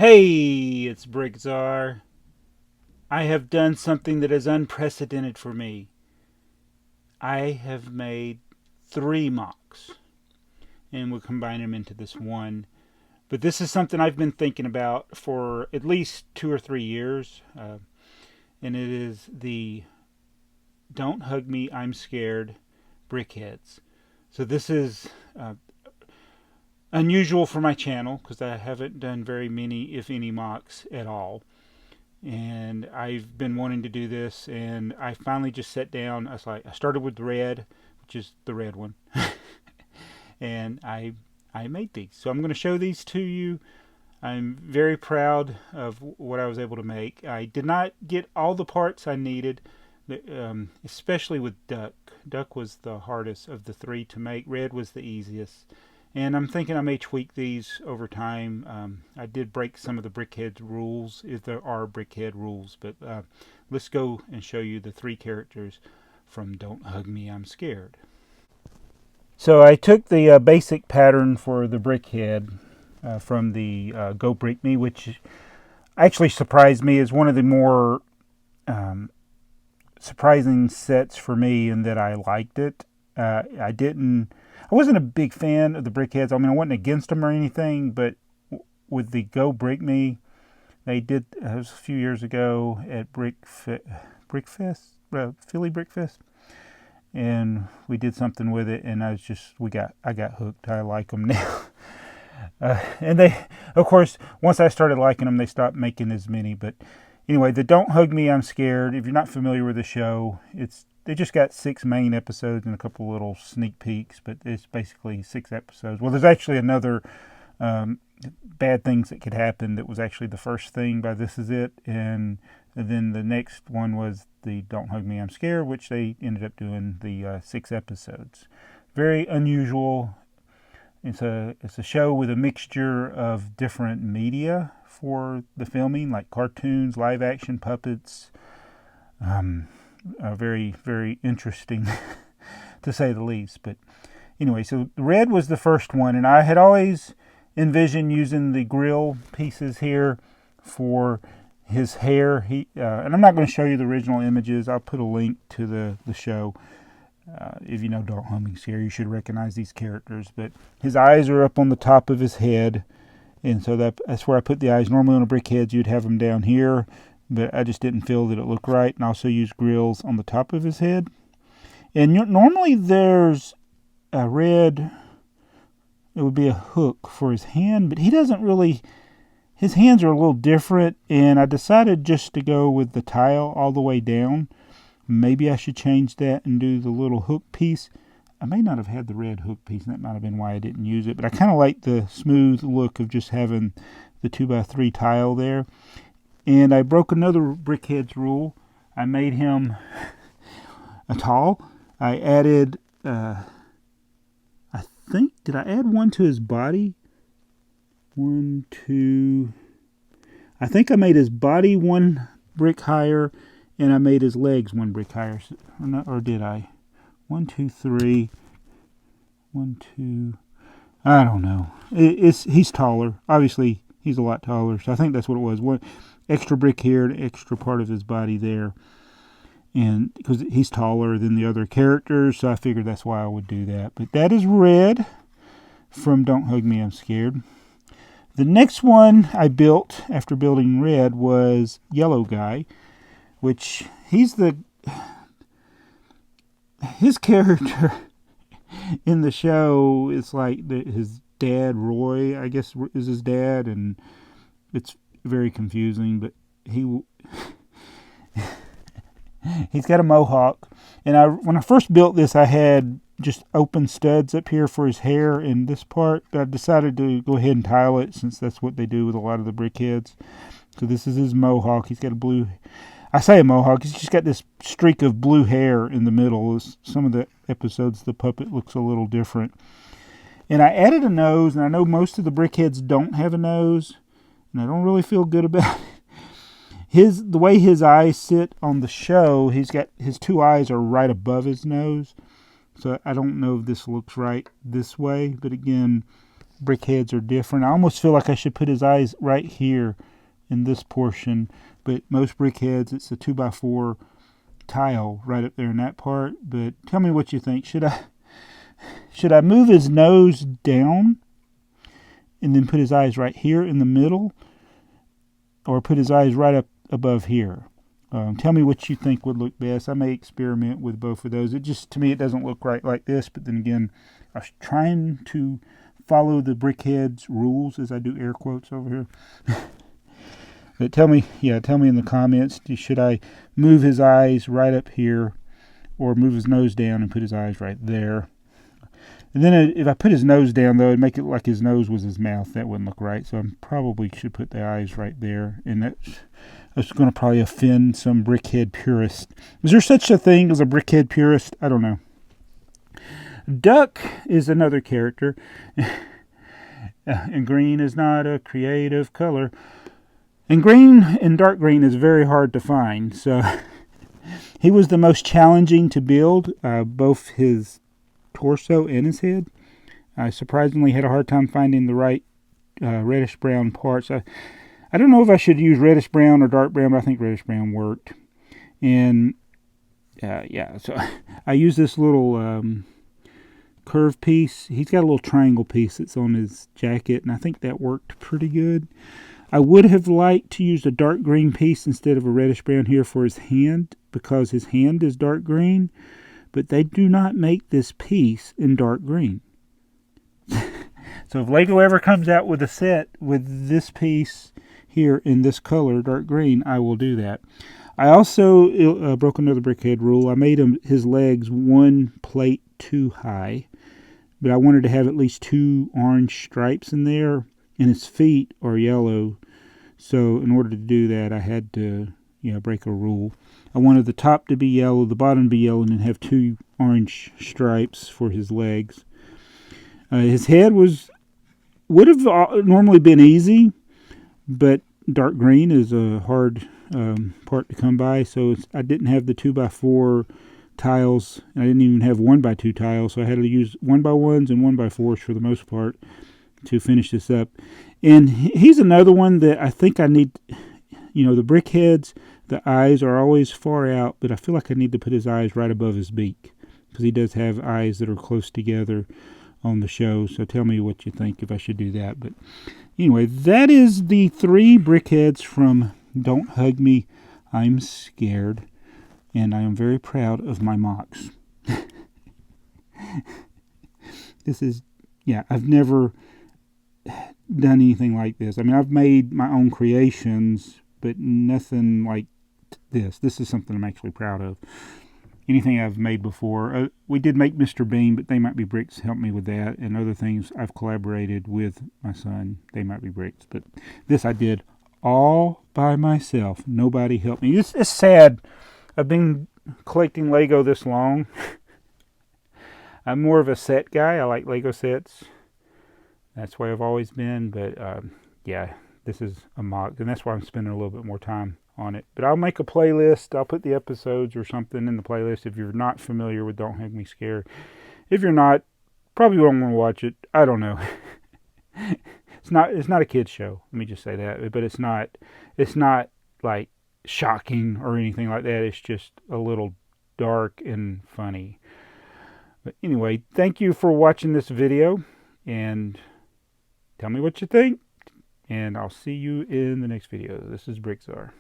Hey, it's BrickTsar. I have done something that is unprecedented for me. I have made 3 MOCs, and we'll combine them into this one. But this is something I've been thinking about for at least 2 or 3 years, and it is the Don't Hug Me, I'm Scared BrickHeadz. So this is unusual for my channel because I haven't done very many, if any, MOCs at all. And I've been wanting to do this, and I finally just sat down. I started with red, which is the red one, and I made these. So I'm going to show these to you. I'm very proud of what I was able to make. I did not get all the parts I needed, especially with duck. Duck was the hardest of the 3 to make. Red was the easiest. And I'm thinking I may tweak these over time. I did break some of the BrickHeadz rules, if there are BrickHeadz rules. But let's go and show you the 3 characters from Don't Hug Me, I'm Scared. So I took the basic pattern for the BrickHeadz from the Go Brick Me, which actually surprised me as one of the more surprising sets for me in that I liked it. I wasn't a big fan of the BrickHeadz. I mean, I wasn't against them or anything, but with the Go Brick Me, they did, it was a few years ago at BrickFest, Philly BrickFest, and we did something with it, and I got hooked. I like them now. And they, of course, once I started liking them, they stopped making as many. But anyway, the Don't Hug Me, I'm Scared. If you're not familiar with the show, they just got 6 main episodes and a couple little sneak peeks, but it's basically 6 episodes. Well, there's actually another Bad Things That Could Happen that was actually the first thing by This Is It, and then the next one was the Don't Hug Me, I'm Scared, which they ended up doing the 6 episodes. Very unusual. It's a show with a mixture of different media for the filming, like cartoons, live action, puppets. Very, very interesting to say the least. But anyway, so red was the first one, and I had always envisioned using the grill pieces here for his hair. And I'm not going to show you the original images. I'll put a link to the show. If you know Don't Hug Me Scared, you should recognize these characters. But his eyes are up on the top of his head, and so that's where I put the eyes. Normally on a BrickHeadz, you'd have them down here, but I just didn't feel that it looked right. And I also used grills on the top of his head. And normally there's a red, it would be a hook for his hand, but he doesn't really, his hands are a little different, and I decided just to go with the tile all the way down. Maybe I should change that and do the little hook piece. I may not have had the red hook piece, and that might have been why I didn't use it, but I kind of like the smooth look of just having the 2x3 tile there. And I broke another BrickHeadz rule. I made him tall. I added, I think, did I add one to his body? 1, 2. I think I made his body 1 brick higher, and I made his legs 1 brick higher. Or did I? 1, 2, 3. 1, 2. I don't know. He's taller. Obviously, he's a lot taller. So I think that's what it was. 1 extra brick here, an extra part of his body there. And because he's taller than the other characters, so I figured that's why I would do that. But that is red from Don't Hug Me, I'm Scared. The next one I built after building red was Yellow Guy, which his character in the show is like his dad, Roy, I guess is his dad, and it's very confusing, but he's got a mohawk. And when I first built this, I had just open studs up here for his hair in this part, but I decided to go ahead and tile it since that's what they do with a lot of the BrickHeadz. So this is his mohawk. He's got a blue, I say a mohawk, he's just got this streak of blue hair in the middle. Some of the episodes the puppet looks a little different. And I added a nose, and I know most of the BrickHeadz don't have a nose, and I don't really feel good about it. The way his eyes sit on the show, he's got his 2 eyes are right above his nose. So I don't know if this looks right this way, but again, BrickHeadz are different. I almost feel like I should put his eyes right here in this portion, but most BrickHeadz, it's a 2x4 tile right up there in that part. But tell me what you think. Should I move his nose down and then put his eyes right here in the middle, or put his eyes right up above here? Tell me what you think would look best. I may experiment with both of those. It just, to me, it doesn't look right like this. But then again, I was trying to follow the BrickHeadz rules, as I do air quotes over here. But tell me in the comments, should I move his eyes right up here, or move his nose down and put his eyes right there? And then if I put his nose down, though, it'd make it like his nose was his mouth. That wouldn't look right. So I probably should put the eyes right there. And that's going to probably offend some BrickHead purist. Is there such a thing as a BrickHead purist? I don't know. Duck is another character. And green is not a creative color. And green and dark green is very hard to find. So he was the most challenging to build, both his torso and his head. I surprisingly had a hard time finding the right reddish brown parts. I don't know if I should use reddish brown or dark brown, but I think reddish brown worked. And yeah, so I use this little curve piece. He's got a little triangle piece that's on his jacket, and I think that worked pretty good. I would have liked to use a dark green piece instead of a reddish brown here for his hand, because his hand is dark green. But they do not make this piece in dark green. So if Lego ever comes out with a set with this piece here in this color, dark green, I will do that. I also broke another BrickHead rule. I made his legs one plate too high, but I wanted to have at least 2 orange stripes in there, and his feet are yellow. So in order to do that, I had to break a rule. I wanted the top to be yellow, the bottom to be yellow, and then have 2 orange stripes for his legs. His head would have normally been easy, but dark green is a hard part to come by, so I didn't have the 2x4 tiles. I didn't even have 1x2 tiles, so I had to use 1x1s and 1x4s for the most part to finish this up. And he's another one that I think I need. The BrickHeadz, the eyes are always far out, but I feel like I need to put his eyes right above his beak, because he does have eyes that are close together on the show. So tell me what you think, if I should do that. But anyway, that is the 3 BrickHeadz from Don't Hug Me, I'm Scared. And I am very proud of my MOCs. I've never done anything like this. I mean, I've made my own creations, but nothing like this. This is something I'm actually proud of. Anything I've made before. We did make Mr. Bean, but TheyMightBeBricks helped me with that. And other things I've collaborated with my son, TheyMightBeBricks. But this I did all by myself. Nobody helped me. It's sad. I've been collecting Lego this long. I'm more of a set guy. I like Lego sets. That's the way I've always been. But this is a MOC, and that's why I'm spending a little bit more time on it. But I'll make a playlist. I'll put the episodes or something in the playlist if you're not familiar with Don't Hug Me Scared. If you're not, probably won't want to watch it. I don't know. It's not a kid's show. Let me just say that. But it's not like shocking or anything like that. It's just a little dark and funny. But anyway, thank you for watching this video, and tell me what you think. And I'll see you in the next video. This is BrickTsar.